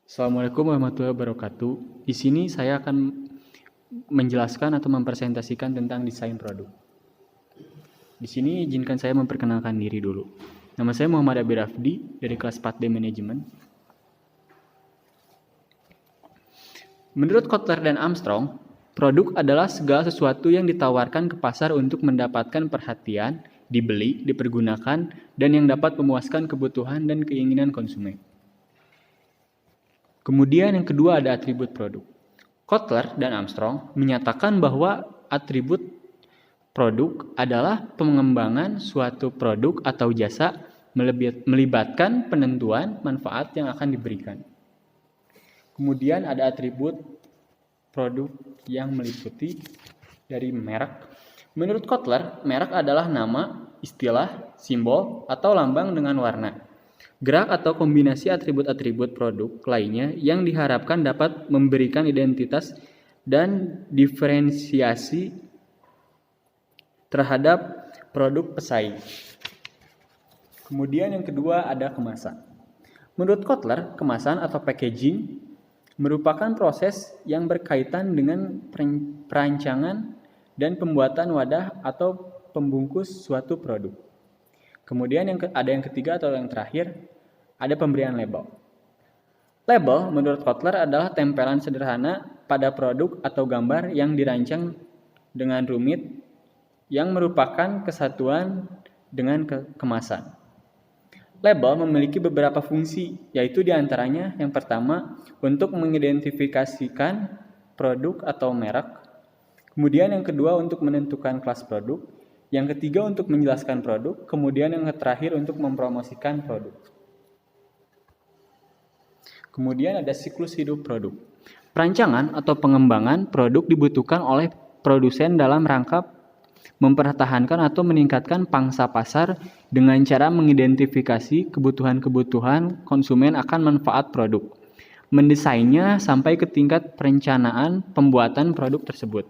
Assalamualaikum warahmatullahi wabarakatuh. Di sini saya akan menjelaskan atau mempresentasikan tentang desain produk. Di sini izinkan saya memperkenalkan diri dulu. Nama saya Muhammad Abi Rafdi dari kelas 4D Manajemen. Menurut Kotler dan Armstrong, produk adalah segala sesuatu yang ditawarkan ke pasar untuk mendapatkan perhatian, dibeli, dipergunakan, dan yang dapat memuaskan kebutuhan dan keinginan konsumen. Kemudian yang kedua ada atribut produk. Kotler dan Armstrong menyatakan bahwa atribut produk adalah pengembangan suatu produk atau jasa melibatkan penentuan manfaat yang akan diberikan. Kemudian ada atribut produk yang meliputi dari merek. Menurut Kotler, merek adalah nama, istilah, simbol, atau lambang dengan warna. Gerak atau kombinasi atribut-atribut produk lainnya yang diharapkan dapat memberikan identitas dan diferensiasi terhadap produk pesaing. Kemudian yang kedua ada kemasan. Menurut Kotler, kemasan atau packaging merupakan proses yang berkaitan dengan perancangan dan pembuatan wadah atau pembungkus suatu produk. Kemudian ada yang ketiga atau yang terakhir, ada pemberian label. Label menurut Kotler adalah tempelan sederhana pada produk atau gambar yang dirancang dengan rumit yang merupakan kesatuan dengan kemasan. Label memiliki beberapa fungsi, yaitu diantaranya yang pertama untuk mengidentifikasikan produk atau merek, kemudian yang kedua untuk menentukan kelas produk, yang ketiga untuk menjelaskan produk, kemudian yang terakhir untuk mempromosikan produk. Kemudian ada siklus hidup produk. Perancangan atau pengembangan produk dibutuhkan oleh produsen dalam rangka mempertahankan atau meningkatkan pangsa pasar dengan cara mengidentifikasi kebutuhan-kebutuhan konsumen akan manfaat produk. Mendesainnya sampai ke tingkat perencanaan pembuatan produk tersebut.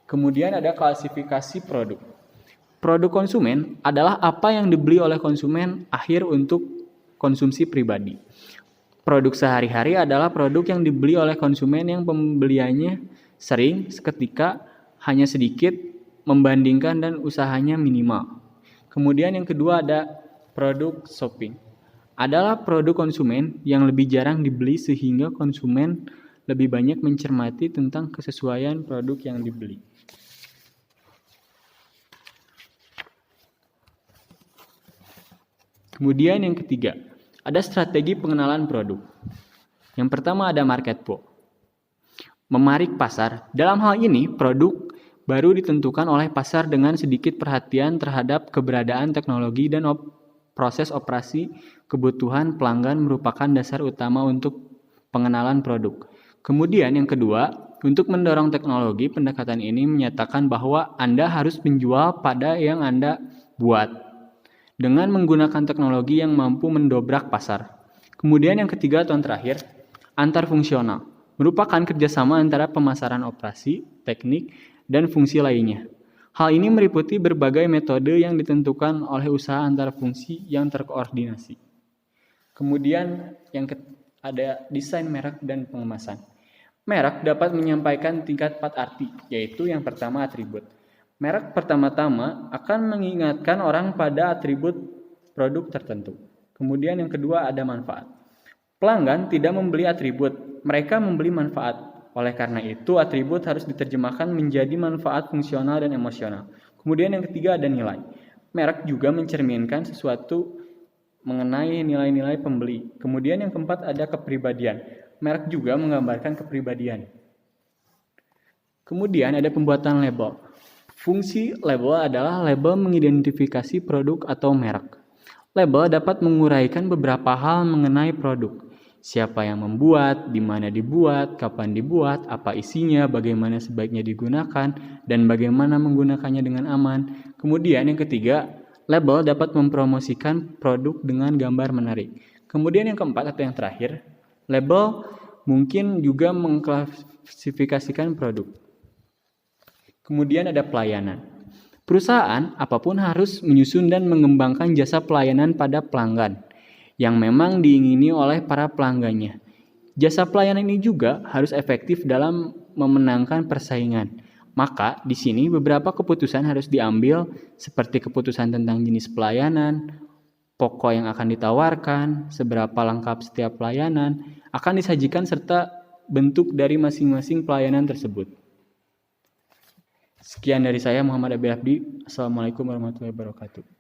Kemudian ada klasifikasi produk. Produk konsumen adalah apa yang dibeli oleh konsumen akhir untuk konsumsi pribadi. Produk sehari-hari adalah produk yang dibeli oleh konsumen yang pembeliannya sering, seketika, hanya sedikit, membandingkan dan usahanya minimal. Kemudian yang kedua ada produk shopping. Adalah produk konsumen yang lebih jarang dibeli sehingga konsumen lebih banyak mencermati tentang kesesuaian produk yang dibeli. Kemudian yang ketiga, ada strategi pengenalan produk. Yang pertama ada market pull. Memarik pasar. Dalam hal ini, produk baru ditentukan oleh pasar dengan sedikit perhatian terhadap keberadaan teknologi dan proses operasi kebutuhan pelanggan merupakan dasar utama untuk pengenalan produk. Kemudian yang kedua, untuk mendorong teknologi, pendekatan ini menyatakan bahwa Anda harus menjual pada yang Anda buat dengan menggunakan teknologi yang mampu mendobrak pasar. Kemudian yang ketiga atau yang terakhir, antar fungsional. Merupakan kerjasama antara pemasaran operasi, teknik, dan fungsi lainnya. Hal ini meliputi berbagai metode yang ditentukan oleh usaha antar fungsi yang terkoordinasi. Kemudian yang ada desain merek dan pengemasan. Merek dapat menyampaikan tingkat 4 arti, yaitu yang pertama atribut. Merek pertama-tama akan mengingatkan orang pada atribut produk tertentu. Kemudian yang kedua ada manfaat. Pelanggan tidak membeli atribut, mereka membeli manfaat. Oleh karena itu, atribut harus diterjemahkan menjadi manfaat fungsional dan emosional. Kemudian yang ketiga ada nilai. Merek juga mencerminkan sesuatu mengenai nilai-nilai pembeli. Kemudian yang keempat ada kepribadian. Merek juga menggambarkan kepribadian. Kemudian ada pembuatan label. Fungsi label adalah label mengidentifikasi produk atau merek. Label dapat menguraikan beberapa hal mengenai produk. Siapa yang membuat, di mana dibuat, kapan dibuat, apa isinya, bagaimana sebaiknya digunakan, dan bagaimana menggunakannya dengan aman. Kemudian yang ketiga, label dapat mempromosikan produk dengan gambar menarik. Kemudian yang keempat atau yang terakhir, label mungkin juga mengklasifikasikan produk. Kemudian ada pelayanan. Perusahaan apapun harus menyusun dan mengembangkan jasa pelayanan pada pelanggan. yang memang diingini oleh para pelanggannya. Jasa pelayanan ini juga harus efektif dalam memenangkan persaingan. Maka di sini beberapa keputusan harus diambil seperti keputusan tentang jenis pelayanan, pokok yang akan ditawarkan, seberapa lengkap setiap pelayanan, akan disajikan serta bentuk dari masing-masing pelayanan tersebut. Sekian dari saya, Muhammad Abi Abdi. Assalamualaikum warahmatullahi wabarakatuh.